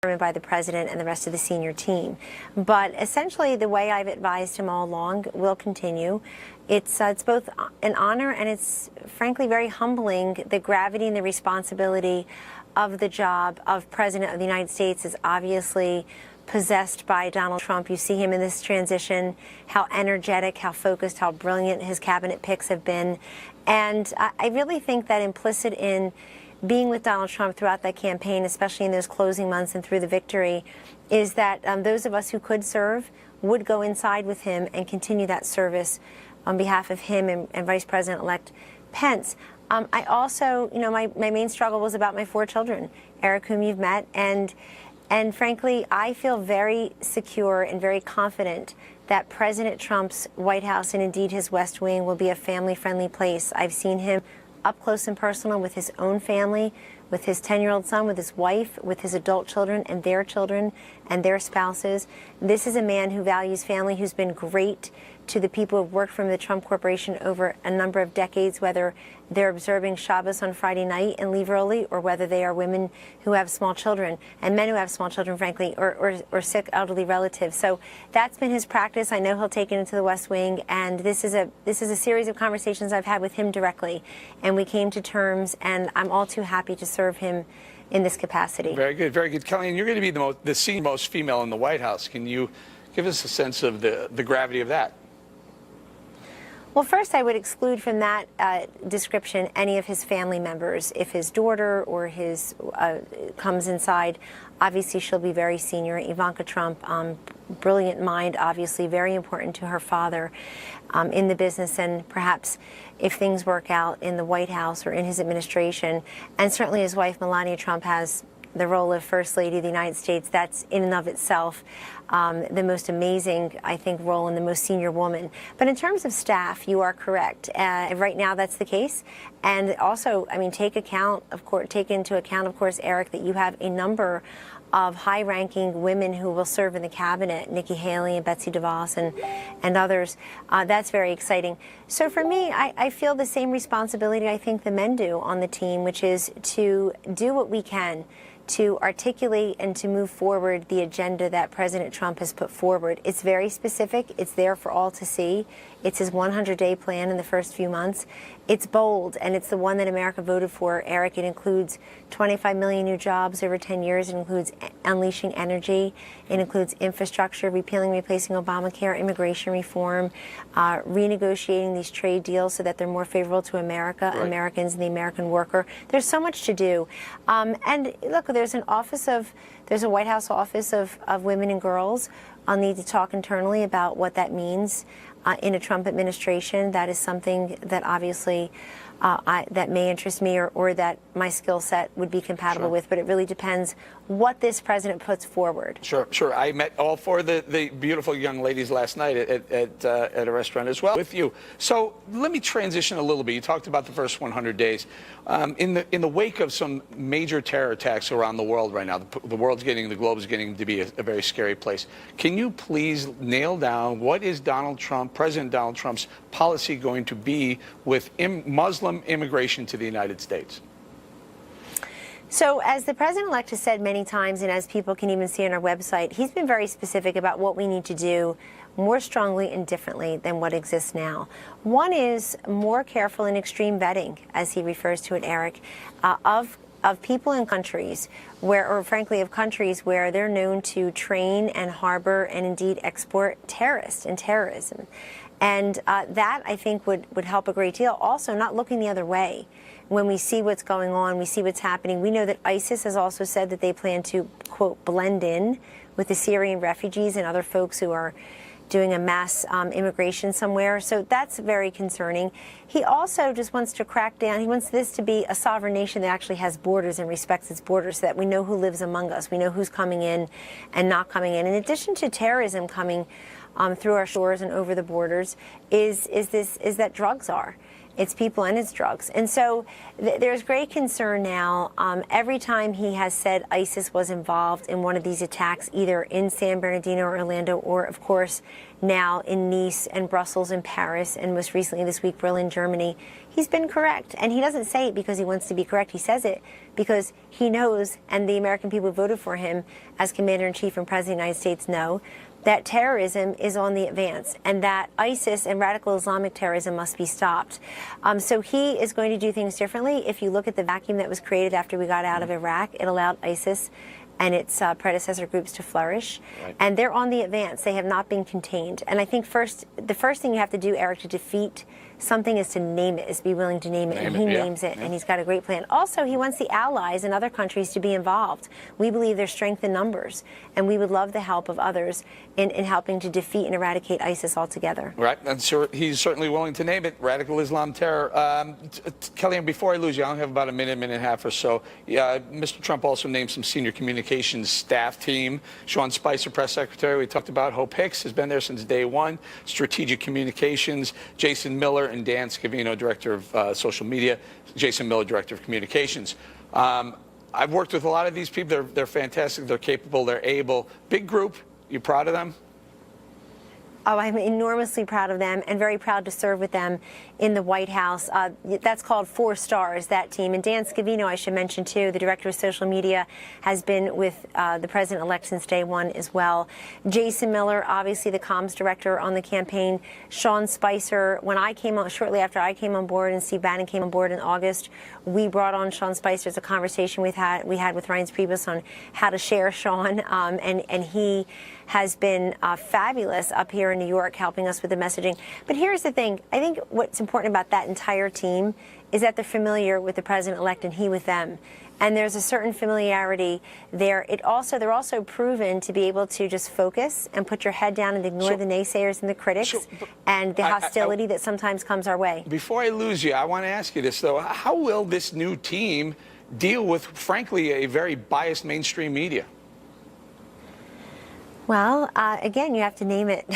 by the president and the rest of the senior team. But essentially, the way I've advised him all along will continue. It's both an honor and it's frankly very humbling. The gravity and the responsibility of the job of President of the United States is obviously possessed by Donald Trump. You see him in this transition, how energetic, how focused, how brilliant his cabinet picks have been. And I really think that implicit in being with Donald Trump throughout that campaign, especially in those closing months and through the victory, is that those of us who could serve would go inside with him and continue that service on behalf of him and Vice President-elect Pence. I also, my main struggle was about my 4 children, Eric, whom you've met, and frankly, I feel very secure and very confident that President Trump's White House and indeed his West Wing will be a family-friendly place. I've seen him up close and personal with his own family, with his 10-year-old son, with his wife, with his adult children and their spouses. This is a man who values family, who's been great to the people who have worked for the Trump Corporation over a number of decades, whether they're observing Shabbos on Friday night and leave early, or whether they are women who have small children, and men who have small children, frankly, or sick elderly relatives. So that's been his practice. I know he'll take it into the West Wing, and this is a series of conversations I've had with him directly, and we came to terms, and I'm all too happy to serve him in this capacity. Very good, very good. Kellyanne, you're going to be the senior most female in the White House. Can you give us a sense of the gravity of that? Well, first, I would exclude from that description any of his family members. If his daughter or his comes inside, obviously she'll be very senior. Ivanka Trump, brilliant mind, obviously very important to her father in the business, and perhaps if things work out in the White House or in his administration, and certainly his wife Melania Trump has the role of First Lady of the United States. That's in and of itself the most amazing, I think, role and the most senior woman. But in terms of staff, you are correct. Right now, that's the case. And also, I mean, take into account, of course, Eric, that you have a number of high-ranking women who will serve in the cabinet, Nikki Haley and Betsy DeVos and others. That's very exciting. So for me, I feel the same responsibility I think the men do on the team, which is to do what we can to articulate and to move forward the agenda that President Trump has put forward. It's very specific. It's there for all to see. It's his 100-day plan in the first few months. It's bold, and it's the one that America voted for, Eric. It includes 25 million new jobs over 10 years. It includes unleashing energy. It includes infrastructure, repealing, replacing Obamacare, immigration reform, renegotiating these trade deals so that they're more favorable to America, right, Americans and the American worker. There's so much to do. And look, there's a White House office of women and girls. I'll need to talk internally about what that means in a Trump administration. That is something that obviously that may interest me or that my skill set would be compatible with, but it really depends what this president puts forward. Sure. I met all 4 of the beautiful young ladies last night at a restaurant as well with you. So let me transition a little bit. You talked about the first 100 days. In the wake of some major terror attacks around the world right now, the globe is getting to be a very scary place. Can you please nail down what is President Donald Trump's policy going to be with Muslim immigration to the United States? So as the president-elect has said many times, and as people can even see on our website, he's been very specific about what we need to do more strongly and differently than what exists now. One is more careful and extreme vetting, as he refers to it, Eric, of people in countries where, or frankly, of countries where they're known to train and harbor and indeed export terrorists and terrorism. And that, I think, would help a great deal. Also, not looking the other way. When we see what's going on, we see what's happening. We know that ISIS has also said that they plan to, quote, blend in with the Syrian refugees and other folks who are doing a mass immigration somewhere. So that's very concerning. He also just wants to crack down. He wants this to be a sovereign nation that actually has borders and respects its borders so that we know who lives among us. We know who's coming in and not coming in. In addition to terrorism coming through our shores and over the borders, is that drugs are. It's people and it's drugs. And so there's great concern now. Every time he has said ISIS was involved in one of these attacks, either in San Bernardino or Orlando, or of course now in Nice and Brussels and Paris, and most recently this week Berlin, Germany, he's been correct. And he doesn't say it because he wants to be correct. He says it because he knows, and the American people who voted for him as Commander-in-Chief and President of the United States know, that terrorism is on the advance and that ISIS and radical Islamic terrorism must be stopped. So he is going to do things differently. If you look at the vacuum that was created after we got out of Iraq, it allowed ISIS and its predecessor groups to flourish. Right. And they're on the advance. They have not been contained. And I think the first thing you have to do, Eric, to defeat something is to name it, is be willing to name it. And he names it, and he's got a great plan. Also, he wants the allies and other countries to be involved. We believe there's strength in numbers, and we would love the help of others in helping to defeat and eradicate ISIS altogether. Right, and he's certainly willing to name it, radical Islam terror. Kellyanne, before I lose you, I only have about a minute and a half or so. Mr. Trump also named some senior communications staff team. Sean Spicer, press secretary, we talked about. Hope Hicks has been there since day one. Strategic communications. Jason Miller and Dan Scavino, director of social media. Jason Miller, director of communications. I've worked with a lot of these people. They're fantastic. They're capable. They're able. Big group. You proud of them? Oh, I'm enormously proud of them and very proud to serve with them in the White House. That's called 4 Stars, that team. And Dan Scavino, I should mention, too, the director of social media, has been with the president-elect since day one as well. Jason Miller, obviously the comms director on the campaign. Sean Spicer, when I came on, shortly after I came on board and Steve Bannon came on board in August, we brought on Sean Spicer. It's a conversation we had with Ryan Priebus on how to share Sean, and he has been fabulous up here in New York helping us with the messaging. But here's the thing. I think what's important about that entire team is that they're familiar with the president-elect and he with them. And there's a certain familiarity there. They're also proven to be able to just focus and put your head down and ignore the naysayers and the critics and the hostility that sometimes comes our way. Before I lose you, I want to ask you this, though. How will this new team deal with, frankly, a very biased mainstream media? Well, again, you have to name it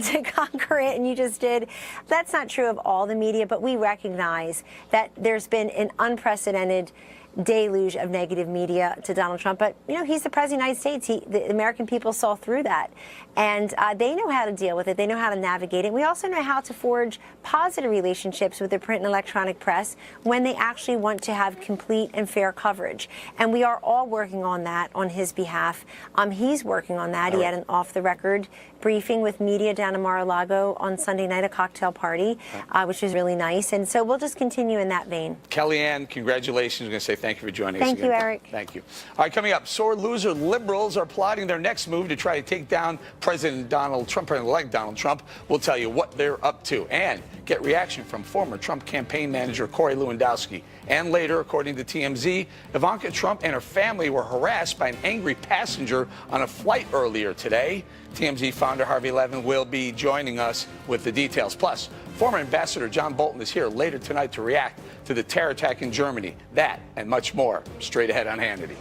to conquer it, and you just did. That's not true of all the media, but we recognize that there's been an unprecedented deluge of negative media to Donald Trump. But, you know, he's the president of the United States. The American people saw through that. And they know how to deal with it. They know how to navigate it. We also know how to forge positive relationships with the print and electronic press when they actually want to have complete and fair coverage. And we are all working on that on his behalf. He's working on that. He had an off-the-record briefing with media down in Mar-a-Lago on Sunday night, a cocktail party, which was really nice. And so we'll just continue in that vein. Kellyanne, congratulations. I'm going to say thank you for joining us again. Thank you, Eric. Thank you. All right, coming up, sore loser liberals are plotting their next move to try to take down President Donald Trump, President-elect Donald Trump. We'll tell you what they're up to and get reaction from former Trump campaign manager Corey Lewandowski. And later, according to TMZ, Ivanka Trump and her family were harassed by an angry passenger on a flight earlier today. TMZ founder Harvey Levin will be joining us with the details. Plus, former Ambassador John Bolton is here later tonight to react to the terror attack in Germany. That and much more straight ahead on Hannity.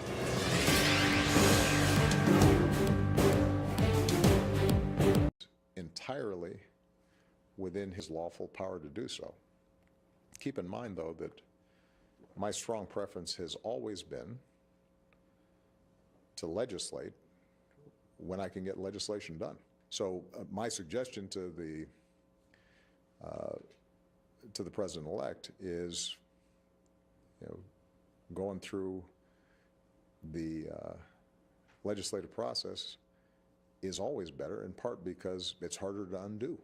Entirely within his lawful power to do so. Keep in mind, though, that my strong preference has always been to legislate when I can get legislation done. So my suggestion to the president-elect is, going through the legislative process is always better, in part because it's harder to undo.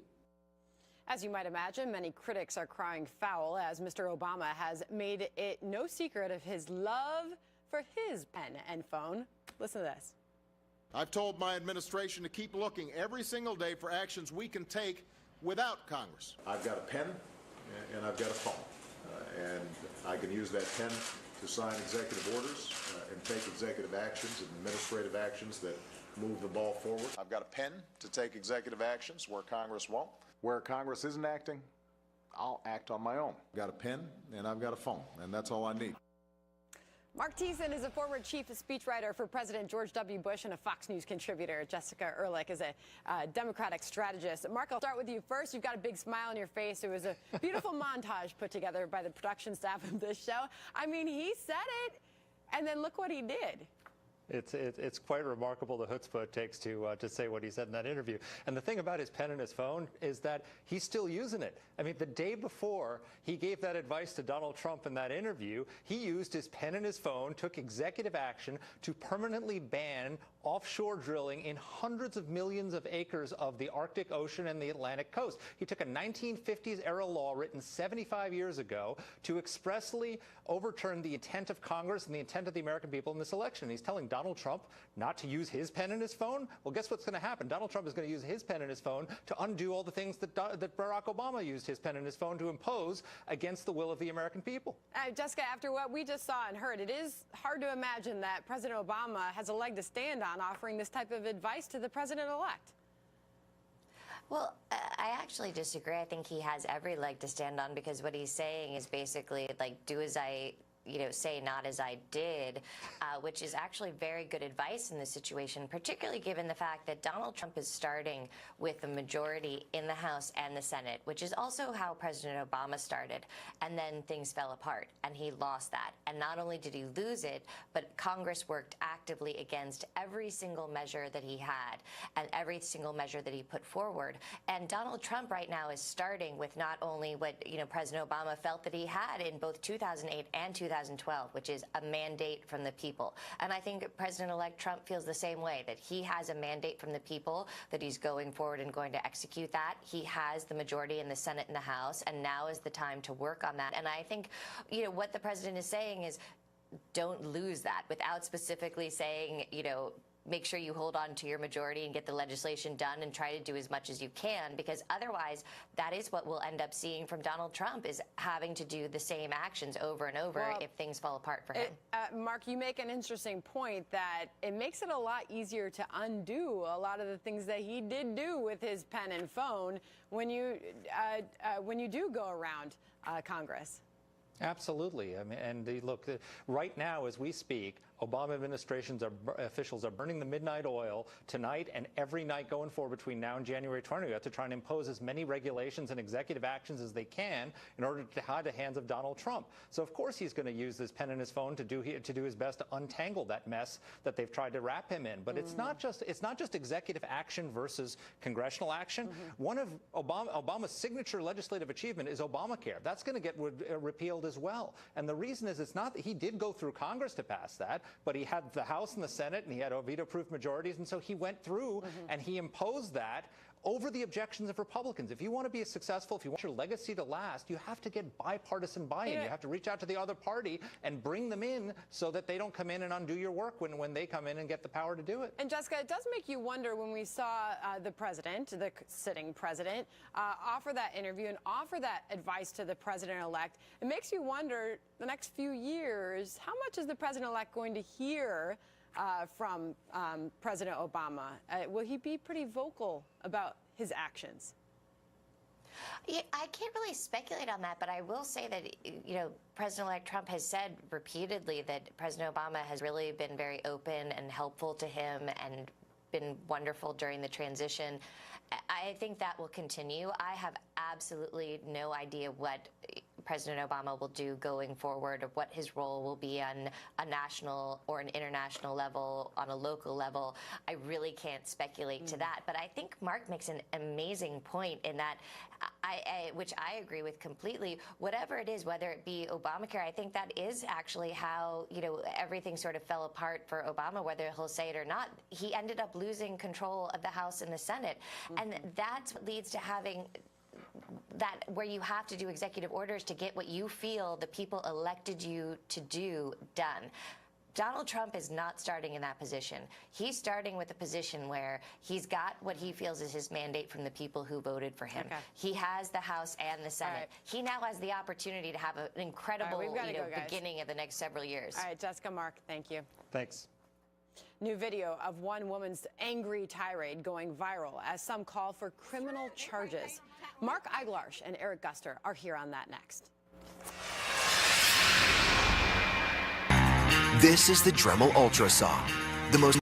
As you might imagine, many critics are crying foul as Mr. Obama has made it no secret of his love for his pen and phone. Listen to this. I've told my administration to keep looking every single day for actions we can take without Congress. I've got a pen and I've got a phone, and I can use that pen to sign executive orders and take executive actions and administrative actions that move the ball forward. I've got a pen to take executive actions where Congress won't. Where Congress isn't acting, I'll act on my own. I've got a pen and I've got a phone, and that's all I need. Mark Thiessen is a former chief speechwriter for President George W. Bush and a Fox News contributor. Jessica Ehrlich is a Democratic strategist. Mark, I'll start with you first. You've got a big smile on your face. It was a beautiful montage put together by the production staff of this show. I mean, he said it, and then look what he did. It's quite remarkable the chutzpah it takes to say what he said in that interview. And the thing about his pen and his phone is that he's still using it. I mean, the day before he gave that advice to Donald Trump in that interview, he used his pen and his phone, took executive action to permanently ban offshore drilling in hundreds of millions of acres of the Arctic Ocean and the Atlantic coast. He took a 1950s era law written 75 years ago to expressly overturn the intent of Congress and the intent of the American people in this election. He's telling Donald Trump not to use his pen and his phone. Well, guess what's going to happen? Donald Trump is going to use his pen and his phone to undo all the things that Barack Obama used his pen and his phone to impose against the will of the American people. Jessica, after what we just saw and heard, it is hard to imagine that President Obama has a leg to stand on offering this type of advice to the president-elect. Well, I actually disagree. I think he has every leg to stand on, because what he's saying is basically like, do as I say, not as I did, which is actually very good advice in this situation, particularly given the fact that Donald Trump is starting with a majority in the House and the Senate, which is also how President Obama started. And then things fell apart and he lost that. And not only did he lose it, but Congress worked actively against every single measure that he had and every single measure that he put forward. And Donald Trump right now is starting with not only what President Obama felt that he had in both 2008 and 2012, which is a mandate from the people. And I think President-elect Trump feels the same way, that he has a mandate from the people, that he's going forward and going to execute that. He has the majority in the Senate and the House, and now is the time to work on that. And I think, what the president is saying is, don't lose that, without specifically saying, make sure you hold on to your majority and get the legislation done and try to do as much as you can, because otherwise that is what we'll end up seeing from Donald Trump, is having to do the same actions over and over if things fall apart for him. Mark, you make an interesting point that it makes it a lot easier to undo a lot of the things that he did do with his pen and phone when you do go around Congress. Absolutely. I mean, and look, right now as we speak, Obama administration's officials are burning the midnight oil tonight and every night going forward between now and January 20th to try and impose as many regulations and executive actions as they can in order to hide the hands of Donald Trump. So of course he's going to use this pen and his phone to do his best to untangle that mess that they've tried to wrap him in. But it's not just executive action versus congressional action. One of Obama's signature legislative achievement is Obamacare. That's going to get repealed as well. And the reason is, it's not that he did go through Congress to pass that, but he had the House and the Senate, and he had veto-proof majorities, and so he went through and he imposed that over the objections of Republicans. If you want to be successful, if you want your legacy to last, you have to get bipartisan buy-in. You have to reach out to the other party and bring them in so that they don't come in and undo your work when they come in and get the power to do it. And Jessica, it does make you wonder, when we saw the president, the sitting president, offer that interview and offer that advice to the president-elect, it makes you wonder, the next few years, how much is the president-elect going to hear from President Obama? Will he be pretty vocal about his actions? Yeah, I can't really speculate on that, but I will say that, President-elect Trump has said repeatedly that President Obama has really been very open and helpful to him and been wonderful during the transition. I think that will continue. I have absolutely no idea what President Obama will do going forward, or what his role will be on a national or an international level, on a local level. I really can't speculate to that. But I think Mark makes an amazing point in that, which I agree with completely. Whatever it is, whether it be Obamacare, I think that is actually how, everything sort of fell apart for Obama, whether he'll say it or not. He ended up losing control of the House and the Senate. And that's what leads to having that, where you have to do executive orders to get what you feel the people elected you to do done. Donald Trump is not starting in that position. He's starting with a position where he's got what he feels is his mandate from the people who voted for him. Okay. He has the House and the Senate. Right. He now has the opportunity to have an incredible beginning of the next several years. All right, Jessica, Mark, thank you. Thanks. New video of one woman's angry tirade going viral as some call for criminal charges. Mark Eiglarsh and Eric Guster are here on that next. This is the Dremel Ultra Saw, the most